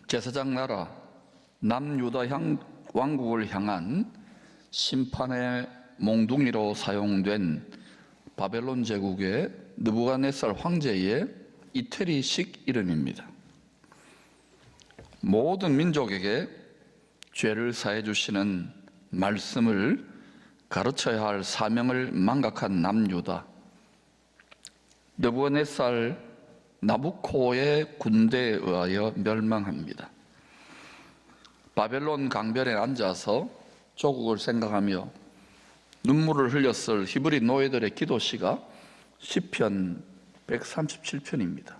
제사장 나라 남유다 왕국을 향한 심판의 몽둥이로 사용된 바벨론 제국의 느부갓네살 황제의 이태리식 이름입니다. 모든 민족에게 죄를 사해 주시는 말씀을 가르쳐야 할 사명을 망각한 남유다, 느부갓네살 나부코의 군대에 의하여 멸망합니다. 바벨론 강변에 앉아서 조국을 생각하며 눈물을 흘렸을 히브리 노예들의 기도시가 시편 137편입니다.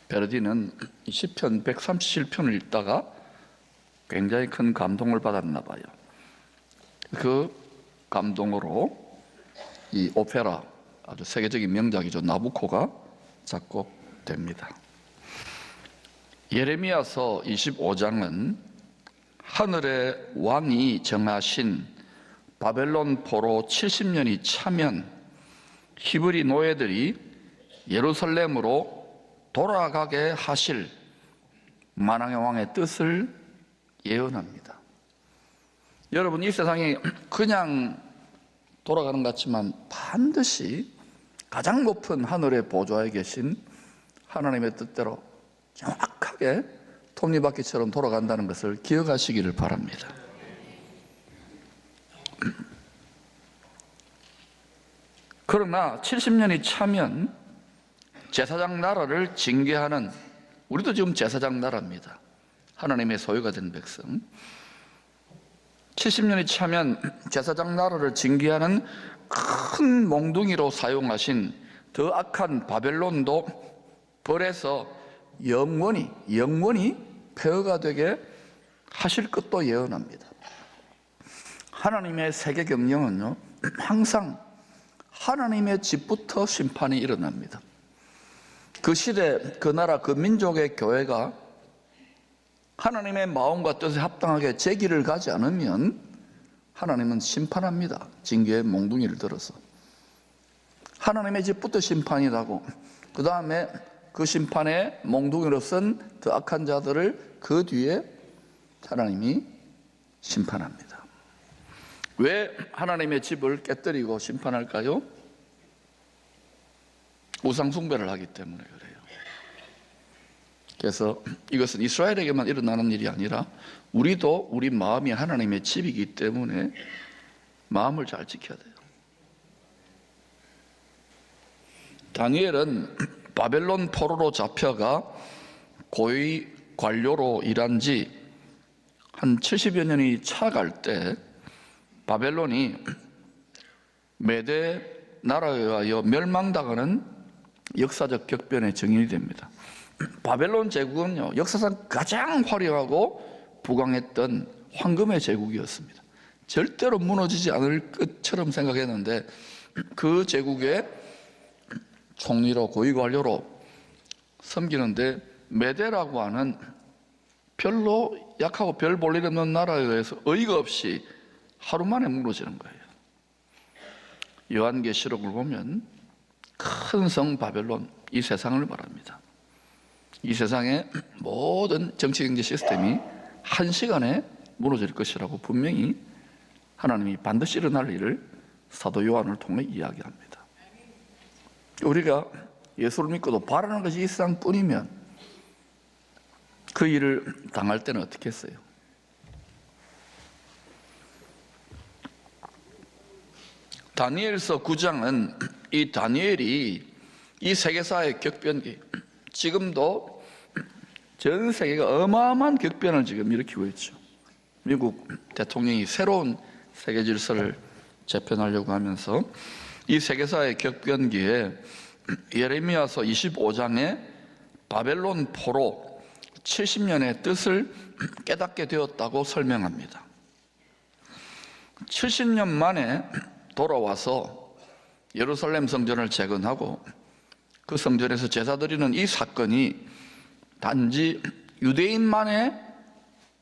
베르디는 시편 137편을 읽다가 굉장히 큰 감동을 받았나 봐요. 그 감동으로 이 오페라, 아주 세계적인 명작이죠, 나부코가 작곡됩니다. 예레미야서 25장은 하늘의 왕이 정하신 바벨론 포로 70년이 차면 히브리 노예들이 예루살렘으로 돌아가게 하실 만왕의 왕의 뜻을 예언합니다. 여러분, 이 세상이 그냥 돌아가는 것 같지만 반드시 가장 높은 하늘의 보좌에 계신 하나님의 뜻대로 정확하게 톱니바퀴처럼 돌아간다는 것을 기억하시기를 바랍니다. 그러나 70년이 차면 제사장 나라를 징계하는, 우리도 지금 제사장 나라입니다. 하나님의 소유가 된 백성. 70년이 차면 제사장 나라를 징계하는 큰 몽둥이로 사용하신 더 악한 바벨론도 벌에서 영원히 폐허가 되게 하실 것도 예언합니다. 하나님의 세계 경영은요, 항상 하나님의 집부터 심판이 일어납니다. 그 시대, 그 나라, 그 민족의 교회가 하나님의 마음과 뜻에 합당하게 제 길을 가지 않으면 하나님은 심판합니다. 징계의 몽둥이를 들어서. 하나님의 집부터 심판이 나고, 그 다음에 그 심판의 몽둥이로 쓴 더 악한 자들을 그 뒤에 하나님이 심판합니다. 왜 하나님의 집을 깨뜨리고 심판할까요? 우상숭배를 하기 때문에 그래요. 그래서 이것은 이스라엘에게만 일어나는 일이 아니라 우리도 우리 마음이 하나님의 집이기 때문에 마음을 잘 지켜야 돼요. 다니엘은 바벨론 포로로 잡혀가 고위 관료로 일한 지 한 70여 년이 차갈 때 바벨론이 메대 나라에 의하여 멸망당하는 역사적 격변의 증인이 됩니다. 바벨론 제국은요, 역사상 가장 화려하고 부강했던 황금의 제국이었습니다. 절대로 무너지지 않을 것처럼 생각했는데 그 제국의 총리로 고위 관료로 섬기는데 메대라고 하는 별로 약하고 별 볼 일 없는 나라에 의해서 어이가 없이 하루 만에 무너지는 거예요. 요한계시록을 보면 큰 성 바벨론, 이 세상을 말합니다. 이 세상의 모든 정치 경제 시스템이 한 시간에 무너질 것이라고 분명히 하나님이 반드시 일어날 일을 사도 요한을 통해 이야기합니다. 우리가 예수를 믿고도 바라는 것이 이 세상뿐이면 그 일을 당할 때는 어떻게 했어요? 다니엘서 9장은 이 다니엘이 이 세계사의 격변기, 지금도 전 세계가 어마어마한 격변을 지금 일으키고 있죠. 미국 대통령이 새로운 세계 질서를 재편하려고 하면서 이 세계사의 격변기에 예레미야서 25장에 바벨론 포로 70년의 뜻을 깨닫게 되었다고 설명합니다. 70년 만에 돌아와서 예루살렘 성전을 재건하고 그 성전에서 제사 드리는 이 사건이 단지 유대인만의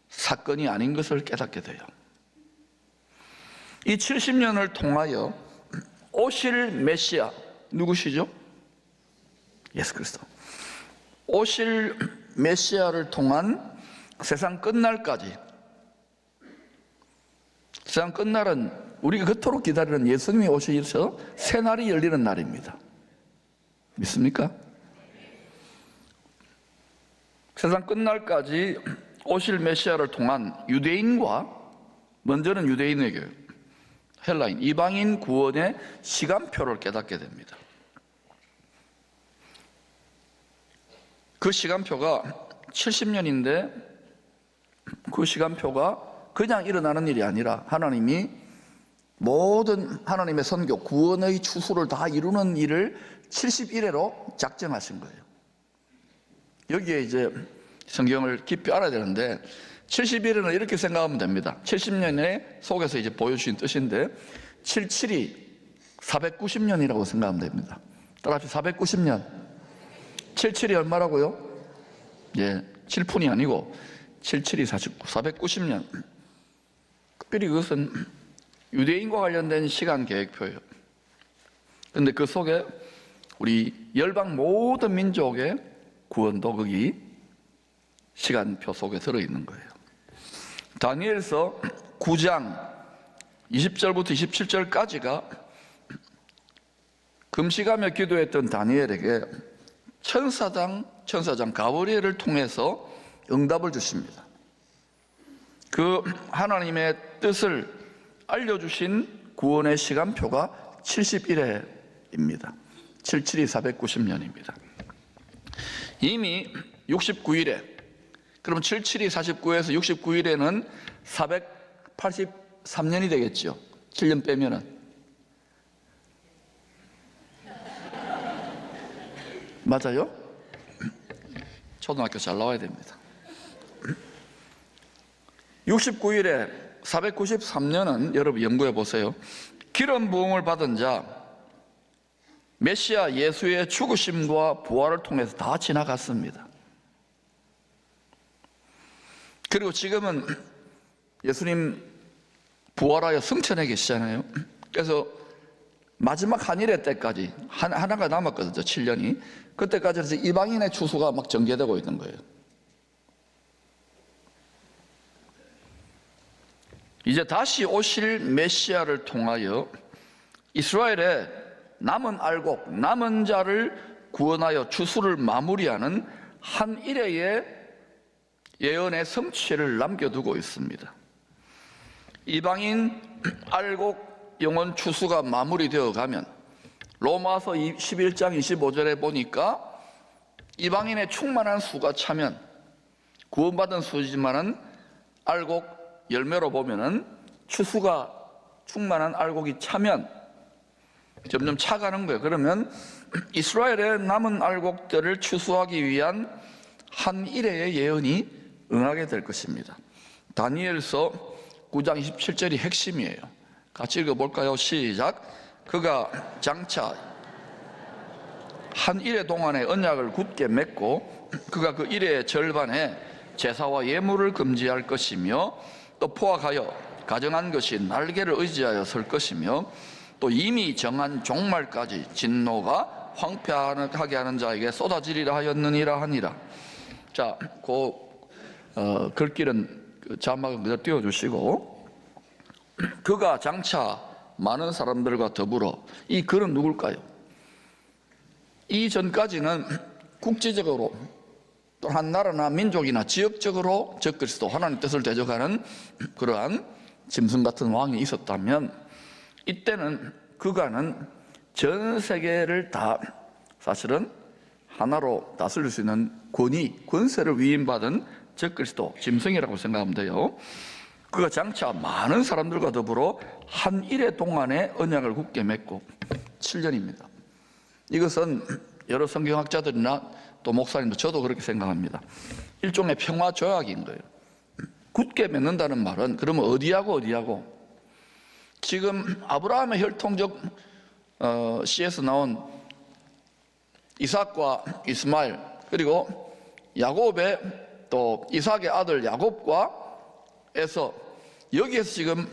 사건이 아닌 것을 깨닫게 돼요. 이 70년을 통하여 오실 메시아, 누구시죠? 예수 그리스도. 오실 메시아를 통한 세상 끝날까지, 세상 끝날은 우리가 그토록 기다리는 예수님이 오셔서 새날이 열리는 날입니다. 믿습니까? 세상 끝날까지 오실 메시아를 통한 유대인과, 먼저는 유대인에게, 헬라인, 이방인 구원의 시간표를 깨닫게 됩니다. 그 시간표가 70년인데 그 시간표가 그냥 일어나는 일이 아니라 하나님이 모든 하나님의 선교, 구원의 추수를 다 이루는 일을 70일에로 작정하신 거예요. 여기에 이제 성경을 깊이 알아야 되는데 70일에는 이렇게 생각하면 됩니다. 70년의 속에서 이제 보여주신 뜻인데 77이 490년이라고 생각하면 됩니다. 따라합시다. 490년. 77이 얼마라고요? 예, 7푼이 아니고 77이 49, 490년. 특별히 그것은 유대인과 관련된 시간 계획표예요. 그런데 그 속에 우리 열방 모든 민족의 구원도 거기 시간표 속에 들어있는 거예요. 다니엘서 9장 20절부터 27절까지가 금식하며 기도했던 다니엘에게 천사장 가브리엘을 통해서 응답을 주십니다. 그 하나님의 뜻을 알려주신 구원의 시간표가 70일입니다. 77이 490년입니다. 이미 69일에, 그럼 77이 49에서 69일에는 483년이 되겠죠. 7년 빼면은. 맞아요? 초등학교 잘 나와야 됩니다. 69일에 493년은 여러분 연구해 보세요. 기름 부음을 받은 자, 메시아 예수의 죽으심과 부활을 통해서 다 지나갔습니다. 그리고 지금은 예수님 부활하여 승천해 계시잖아요. 그래서 마지막 한일의 때까지 하나가 남았거든요. 7년이. 그때까지 이방인의 추수가 막 전개되고 있는 거예요. 이제 다시 오실 메시아를 통하여 이스라엘의 남은 알곡, 남은 자를 구원하여 추수를 마무리하는 한 일회의 예언의 성취를 남겨두고 있습니다. 이방인 알곡 영혼 추수가 마무리되어 가면 로마서 11장 25절에 보니까 이방인의 충만한 수가 차면, 구원받은 수지만은 알곡 열매로 보면은 추수가 충만한 알곡이 차면 점점 차가는 거예요. 그러면 이스라엘의 남은 알곡들을 추수하기 위한 한 일회의 예언이 응하게 될 것입니다. 다니엘서 9장 27절이 핵심이에요. 같이 읽어볼까요? 시작. 그가 장차 한 일회 동안의 언약을 굳게 맺고 그가 그 일회의 절반에 제사와 예물을 금지할 것이며 또 포악하여 가정한 것이 날개를 의지하여 설 것이며 또 이미 정한 종말까지 진노가 황폐하게 하는 자에게 쏟아지리라 하였느니라 하니라. 자, 글귀는 자막은 그대로 띄워주시고, 그가 장차 많은 사람들과 더불어, 이 글은 누굴까요? 이전까지는 국제적으로 또 한 나라나 민족이나 지역적으로 적그리스도 하나님 뜻을 대적하는 그러한 짐승 같은 왕이 있었다면, 이때는 그가는 전 세계를 다 사실은 하나로 다스릴 수 있는 권세를 위임받은 적그리스도 짐승이라고 생각하면 돼요. 그가 장차 많은 사람들과 더불어 한 일회 동안의 언약을 굳게 맺고 7년입니다. 이것은 여러 성경학자들이나 또 목사님도 저도 그렇게 생각합니다. 일종의 평화 조약인 거예요. 굳게 맺는다는 말은 그러면 어디하고 지금 아브라함의 혈통적 씨에서 나온 이삭과 이스마엘, 그리고 야곱의 또 이삭의 아들 야곱과 에서 여기에서 지금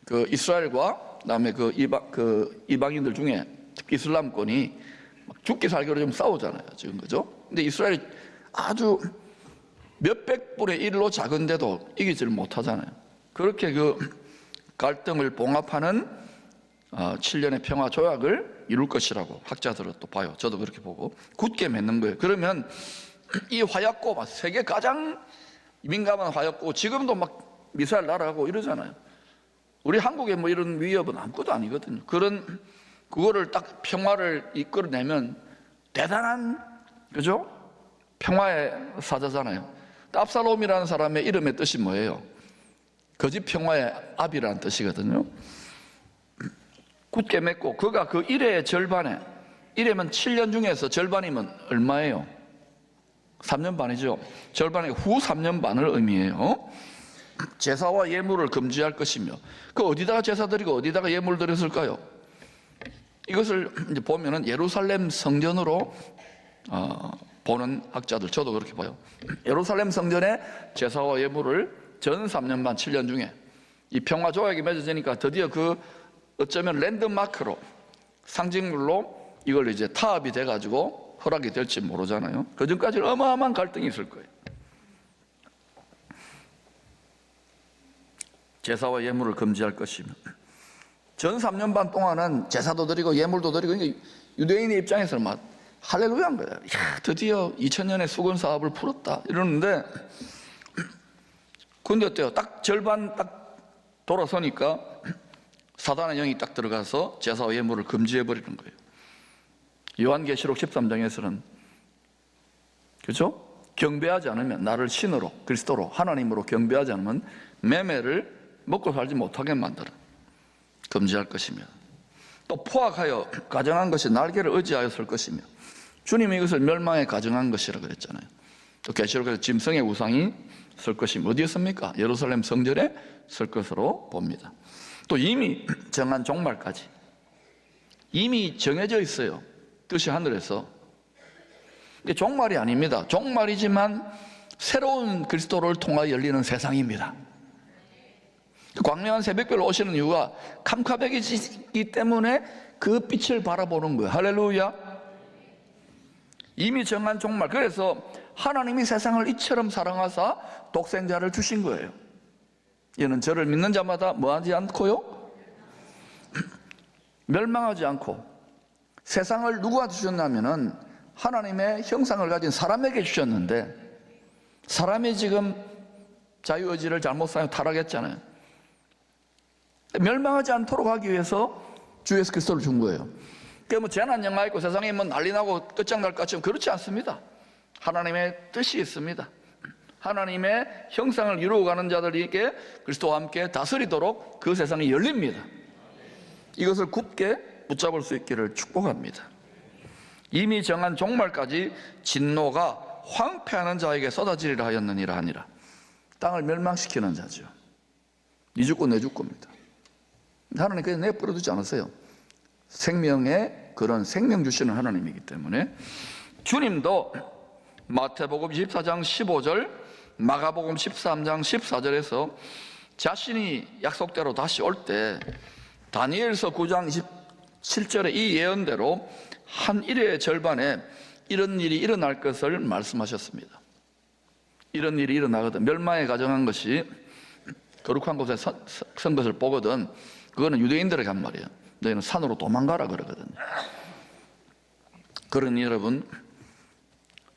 그 이스라엘과 그다음에 그 이방인들 중에 특히 이슬람권이 죽기 살기로 좀 싸우잖아요, 지금. 그죠? 근데 이스라엘이 아주 몇백 분의 1로 작은데도 이기지를 못하잖아요. 그렇게 그 갈등을 봉합하는 7년의 평화 조약을 이룰 것이라고 학자들은 또 봐요. 저도 그렇게 보고 굳게 맺는 거예요. 그러면 이 화약고, 세계 가장 민감한 화약고, 지금도 막 미사일 날아가고 이러잖아요. 우리 한국에 뭐 이런 위협은 아무것도 아니거든요. 그거를 딱 평화를 이끌어내면 대단한, 그죠? 평화의 사자잖아요. 압살롬이라는 사람의 이름의 뜻이 뭐예요? 거짓 평화의 압이라는 뜻이거든요. 굳게 맺고, 그가 그 일의 절반에, 일이면 7년 중에서 절반이면 얼마예요? 3년 반이죠. 절반의 후 3년 반을 의미해요. 제사와 예물을 금지할 것이며, 그 어디다가 제사 드리고 어디다가 예물 드렸을까요? 이것을 이제 보면은 예루살렘 성전으로 보는 학자들, 저도 그렇게 봐요. 예루살렘 성전에 제사와 예물을 전 3년 반 7년 중에 이 평화 조약이 맺어지니까 드디어 그 어쩌면 랜드마크로, 상징물로 이걸 이제 타협이 돼가지고 허락이 될지 모르잖아요. 그 전까지는 어마어마한 갈등이 있을 거예요. 제사와 예물을 금지할 것이며, 전 3년 반 동안은 제사도 드리고 예물도 드리고, 그러니까 유대인의 입장에서는 막 할렐루야인 거예요. 야, 드디어 2000년의 수건 사업을 풀었다 이러는데, 근데 어때요? 딱 절반 딱 돌아서니까 사단의 영이 딱 들어가서 제사와 예물을 금지해 버리는 거예요. 요한계시록 13장에서는, 그렇죠? 경배하지 않으면, 나를 신으로, 그리스도로, 하나님으로 경배하지 않으면 매매를 먹고 살지 못하게 만들어 금지할 것이며, 또 포악하여 가정한 것이 날개를 의지하여 설 것이며, 주님이 이것을 멸망에 가정한 것이라 그랬잖아요. 또 계시록에서 짐승의 우상이 설 것이며, 어디에 섭니까? 예루살렘 성전에 설 것으로 봅니다. 또 이미 정한 종말까지, 이미 정해져 있어요. 뜻이 하늘에서. 이게 종말이 아닙니다. 종말이지만 새로운 그리스도를 통하여 열리는 세상입니다. 광명한 새벽별로 오시는 이유가 캄캄해지기 때문에 그 빛을 바라보는 거예요. 할렐루야. 이미 정한 종말. 그래서 하나님이 세상을 이처럼 사랑하사 독생자를 주신 거예요. 이는 저를 믿는 자마다 뭐하지 않고요? 멸망하지 않고. 세상을 누구한테 주셨냐면은 하나님의 형상을 가진 사람에게 주셨는데, 사람이 지금 자유의지를 잘못 사용 타락했잖아요. 멸망하지 않도록 하기 위해서 주 예수 그리스도를 준 거예요. 그러니까 뭐 재난 영화 있고 세상에 뭐 난리 나고 끝장날 것 같지만 그렇지 않습니다. 하나님의 뜻이 있습니다. 하나님의 형상을 이루어가는 자들에게 그리스도와 함께 다스리도록 그 세상이 열립니다. 이것을 굳게 붙잡을 수 있기를 축복합니다. 이미 정한 종말까지 진노가 황폐하는 자에게 쏟아지리라 하였느니라 하니라. 땅을 멸망시키는 자죠. 네 죽고 내 죽고입니다. 하나님 그냥 내버려두지 않았어요. 생명의 그런 생명 주시는 하나님이기 때문에, 주님도 마태복음 24장 15절, 마가복음 13장 14절에서 자신이 약속대로 다시 올 때 다니엘서 9장 27절의 이 예언대로 한 일의 절반에 이런 일이 일어날 것을 말씀하셨습니다. 이런 일이 일어나거든. 멸망에 가정한 것이 거룩한 곳에 선 것을 보거든. 그거는 유대인들에게 한 말이에요. 너희는 산으로 도망가라 그러거든요. 그러니 여러분,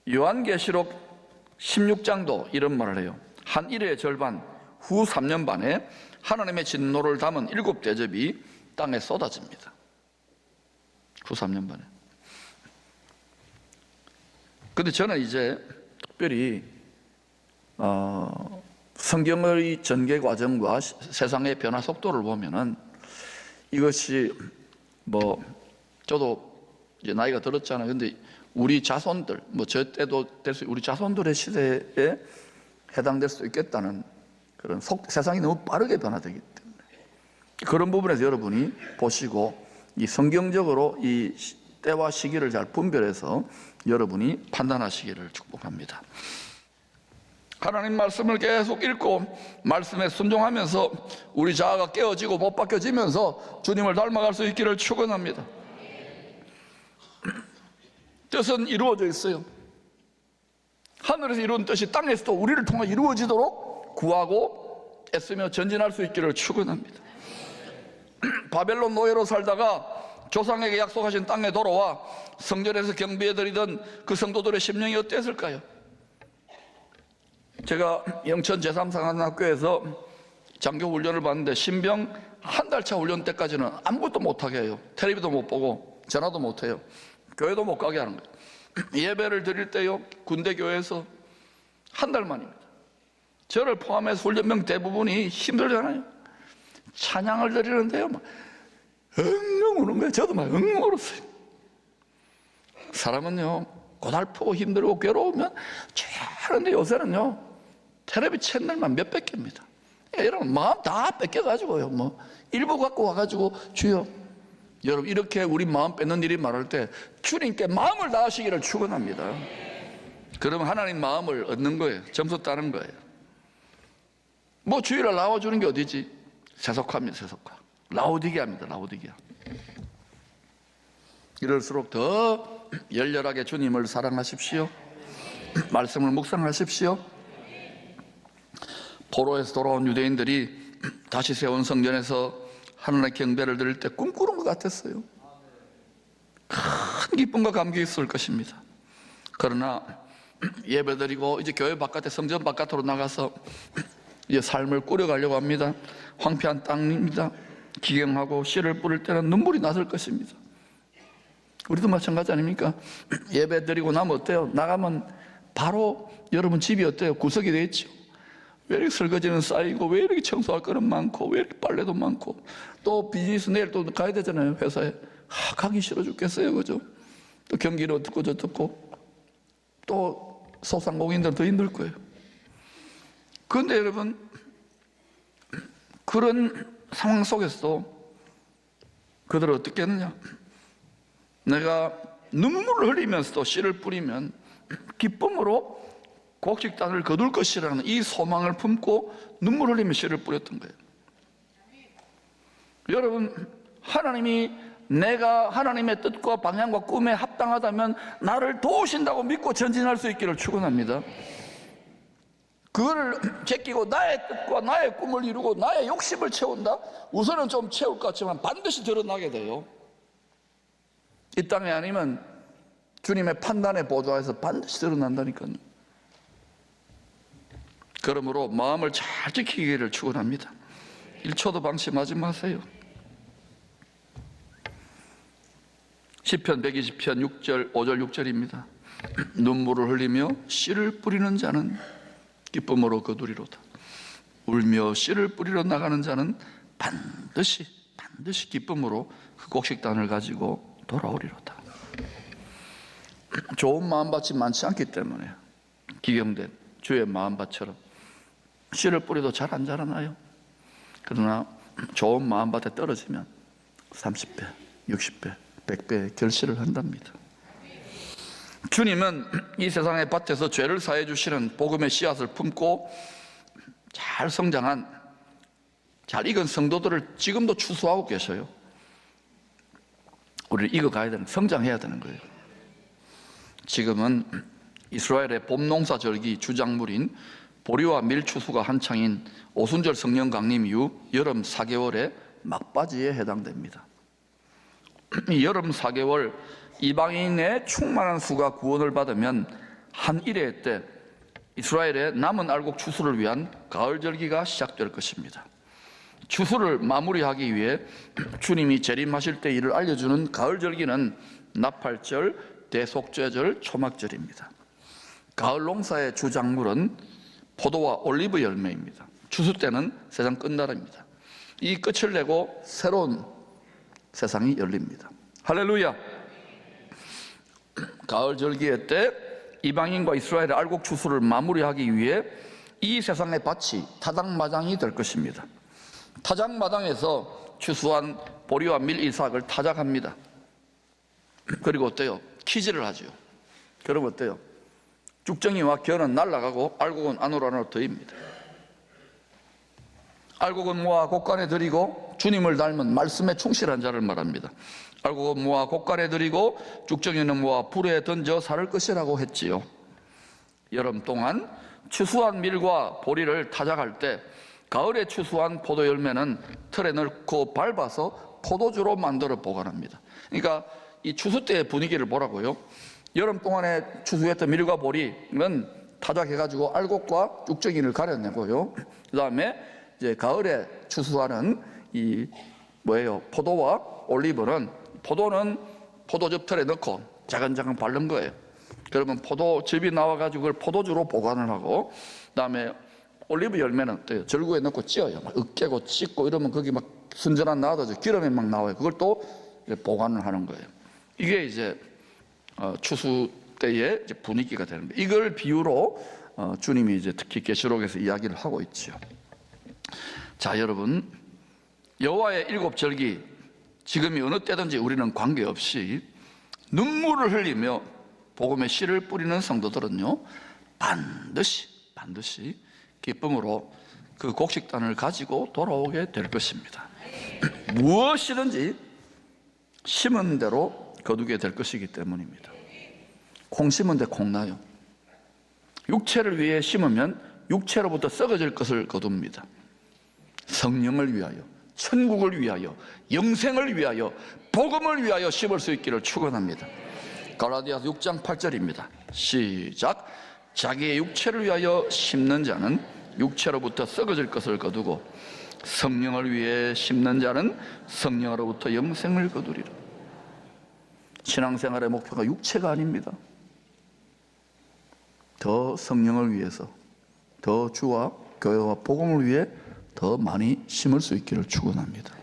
요한계시록 16장도 이런 말을 해요. 한 일의 절반 후 3년 반에 하나님의 진노를 담은 7대접이 땅에 쏟아집니다. 후 3년 반에. 근데 저는 이제 특별히 성경의 전개 과정과 세상의 변화 속도를 보면은 이것이 뭐 저도 이제 나이가 들었잖아요. 근데 우리 자손들, 뭐 저 때도 될 수, 우리 자손들의 시대에 해당될 수 있겠다는 그런 세상이 너무 빠르게 변화되기 때문에 그런 부분에서 여러분이 보시고 이 성경적으로 이 때와 시기를 잘 분별해서 여러분이 판단하시기를 축복합니다. 하나님 말씀을 계속 읽고 말씀에 순종하면서 우리 자아가 깨어지고 못 바뀌어지면서 주님을 닮아갈 수 있기를 축원합니다. 뜻은 이루어져 있어요. 하늘에서 이룬 뜻이 땅에서도 우리를 통해 이루어지도록 구하고 애쓰며 전진할 수 있기를 축원합니다. 바벨론 노예로 살다가 조상에게 약속하신 땅에 돌아와 성전에서 경배해드리던 그 성도들의 심령이 어땠을까요? 제가 영천 제3상한학교에서 장교 훈련을 받는데 신병 한 달 차 훈련 때까지는 아무것도 못하게 해요. 텔레비도 못 보고 전화도 못해요. 교회도 못 가게 하는 거예요. 예배를 드릴 때요, 군대 교회에서 한 달 만입니다. 저를 포함해서 훈련병 대부분이 힘들잖아요. 찬양을 드리는데요, 막 엉엉 우는 거예요. 저도 막 엉엉 울었어요. 사람은요, 고달프고 힘들고 괴로우면 하는데 요새는요, 텔레비 채널만 몇백 개입니다. 여러분, 마음 다 뺏겨가지고요, 뭐 일부 갖고 와가지고 주여, 여러분, 이렇게 우리 마음 뺏는 일이 많을 때 주님께 마음을 다하시기를 축원합니다. 그러면 하나님 마음을 얻는 거예요. 점수 따는 거예요. 뭐 주일날 나와주는 게 어디지? 세속화입니다. 세속화. 라오디게아입니다. 라오디게아. 이럴수록 더 열렬하게 주님을 사랑하십시오. 말씀을 묵상하십시오. 포로에서 돌아온 유대인들이 다시 세운 성전에서 하나님의 경배를 드릴 때 꿈꾸는 것 같았어요. 큰 기쁨과 감격이 있을 것입니다. 그러나 예배드리고 이제 교회 바깥에, 성전 바깥으로 나가서 이제 삶을 꾸려가려고 합니다. 황폐한 땅입니다. 기경하고 씨를 뿌릴 때는 눈물이 났을 것입니다. 우리도 마찬가지 아닙니까? 예배드리고 나면 어때요? 나가면 바로 여러분 집이 어때요? 구석이 돼 있죠. 왜 이렇게 설거지는 쌓이고, 왜 이렇게 청소할 거는 많고, 왜 이렇게 빨래도 많고, 또 비즈니스 내일 또 가야 되잖아요, 회사에. 가기 싫어 죽겠어요, 그죠? 또 경기는 어떻고 저떻고, 또 소상공인들은 더 힘들 거예요. 그런데 여러분, 그런 상황 속에서 그들은 어떻게 했느냐? 내가 눈물을 흘리면서도 씨를 뿌리면 기쁨으로 곡식단을 거둘 것이라는 이 소망을 품고 눈물 흘리며 씨를 뿌렸던 거예요. 여러분, 하나님이 내가 하나님의 뜻과 방향과 꿈에 합당하다면 나를 도우신다고 믿고 전진할 수 있기를 축원합니다. 그거를 제끼고 나의 뜻과 나의 꿈을 이루고 나의 욕심을 채운다? 우선은 좀 채울 것 같지만 반드시 드러나게 돼요. 이 땅에 아니면 주님의 판단의 보좌에서 반드시 드러난다니까요. 그러므로 마음을 잘 지키기를 축원합니다. 1초도 방심하지 마세요. 시편 120편 6절 5절 6절입니다. 눈물을 흘리며 씨를 뿌리는 자는 기쁨으로 거두리로다. 울며 씨를 뿌리러 나가는 자는 반드시 기쁨으로 그 곡식단을 가지고 돌아오리로다. 좋은 마음밭이 많지 않기 때문에 기경된 주의 마음밭처럼 씨를 뿌려도 잘 안 자라나요. 그러나 좋은 마음밭에 떨어지면 30배, 60배, 100배의 결실을 한답니다. 주님은 이 세상의 밭에서 죄를 사해 주시는 복음의 씨앗을 품고 잘 성장한, 잘 익은 성도들을 지금도 추수하고 계셔요. 우리를 익어가야 되는, 성장해야 되는 거예요. 지금은 이스라엘의 봄농사 절기 주작물인 보리와 밀 추수가 한창인 오순절 성령 강림 이후 여름 4개월의 막바지에 해당됩니다. 이 여름 4개월 이방인의 충만한 수가 구원을 받으면 한 일회 때 이스라엘의 남은 알곡 추수를 위한 가을 절기가 시작될 것입니다. 추수를 마무리하기 위해 주님이 재림하실 때 일을 알려주는 가을 절기는 나팔절, 대속죄절, 초막절입니다. 가을 농사의 주작물은 포도와 올리브 열매입니다. 추수 때는 세상 끝날입니다. 이 끝을 내고 새로운 세상이 열립니다. 할렐루야. 가을 절기의 때 이방인과 이스라엘의 알곡 추수를 마무리하기 위해 이 세상의 밭이 타작마당이 될 것입니다. 타작마당에서 추수한 보리와 밀 이삭을 타작합니다. 그리고 어때요? 키질을 하죠. 그럼 어때요? 쭉정이와 겨는 날아가고 알곡은 안으로 더입니다. 알곡은 모아 곡간에 들이고 주님을 닮은 말씀에 충실한 자를 말합니다. 알곡은 모아 곡간에 들이고 쭉정이는 모아 불에 던져 살을 것이라고 했지요. 여름 동안 추수한 밀과 보리를 타작할 때 가을에 추수한 포도 열매는 틀에 넣고 밟아서 포도주로 만들어 보관합니다. 그러니까 이 추수 때의 분위기를 보라고요. 여름 동안에 추수했던 밀과 보리는 타작해가지고 알곡과 쭉정이를 가려내고요. 그 다음에 이제 가을에 추수하는 이 포도와 올리브는 포도는 포도즙 틀에 넣고 자근자근 바른 거예요. 그러면 포도즙이 나와가지고 그걸 포도주로 보관을 하고, 그 다음에 올리브 열매는 어때요? 절구에 넣고 찧어요. 막 으깨고 찢고 이러면 거기 막 순전한 나와서 기름이 막 나와요. 그걸 또 보관을 하는 거예요. 이게 이제 추수 때의 이제 분위기가 되는 거예요. 이걸 비유로 주님이 이제 특히 계시록에서 이야기를 하고 있죠. 자, 여러분, 여호와의 일곱 절기, 지금이 어느 때든지 우리는 관계없이 눈물을 흘리며 복음의 씨를 뿌리는 성도들은요, 반드시 기쁨으로 그 곡식단을 가지고 돌아오게 될 것입니다. 무엇이든지 심은 대로 거두게 될 것이기 때문입니다. 콩 심은 데 콩 나요. 육체를 위해 심으면 육체로부터 썩어질 것을 거둡니다. 성령을 위하여, 천국을 위하여, 영생을 위하여, 복음을 위하여 심을 수 있기를 축원합니다. 갈라디아서 6장 8절입니다. 시작. 자기의 육체를 위하여 심는 자는 육체로부터 썩어질 것을 거두고 성령을 위해 심는 자는 성령으로부터 영생을 거두리라. 신앙생활의 목표가 육체가 아닙니다. 더 성령을 위해서, 더 주와 교회와 복음을 위해 더 많이 심을 수 있기를 축원합니다.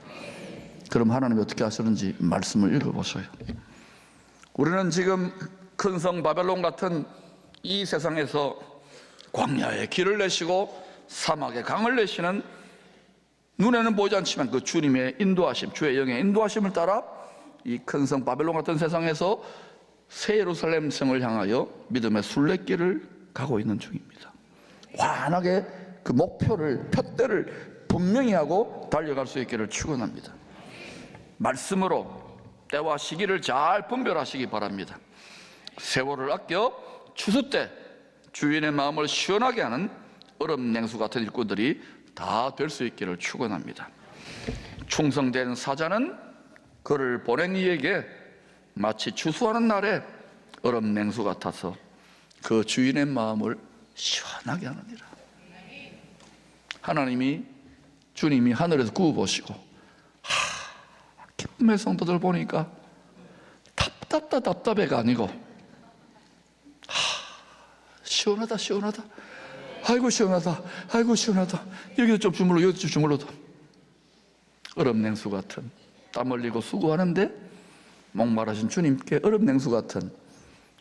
그럼 하나님이 어떻게 하시는지 말씀을 읽어보세요. 우리는 지금 큰 성 바벨론 같은 이 세상에서 광야에 길을 내시고 사막에 강을 내시는, 눈에는 보이지 않지만 그 주님의 인도하심, 주의 영의 인도하심을 따라 이 큰 성 바벨론 같은 세상에서 새 예루살렘 성을 향하여 믿음의 순례길을 가고 있는 중입니다. 환하게 그 목표를, 푯대를 분명히 하고 달려갈 수 있기를 축원합니다. 말씀으로 때와 시기를 잘 분별하시기 바랍니다. 세월을 아껴 추수 때 주인의 마음을 시원하게 하는 얼음 냉수 같은 일꾼들이 다 될 수 있기를 축원합니다. 충성된 사자는 그를 보낸 이에게 마치 추수하는 날에 얼음 냉수 같아서 그 주인의 마음을 시원하게 하느니라. 하나님이, 주님이 하늘에서 구워보시고 기쁨의 성도들 보니까 답답해가 아니고 시원하다, 아이고 시원하다, 여기도 좀 주물러, 여기도 좀 주물러도. 얼음 냉수 같은, 땀 흘리고 수고하는데 목마르신 주님께 얼음 냉수 같은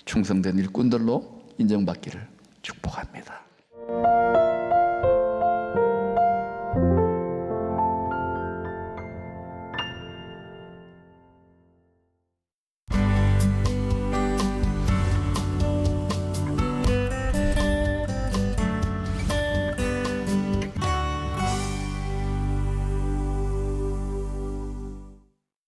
충성된 일꾼들로 인정받기를 축복합니다.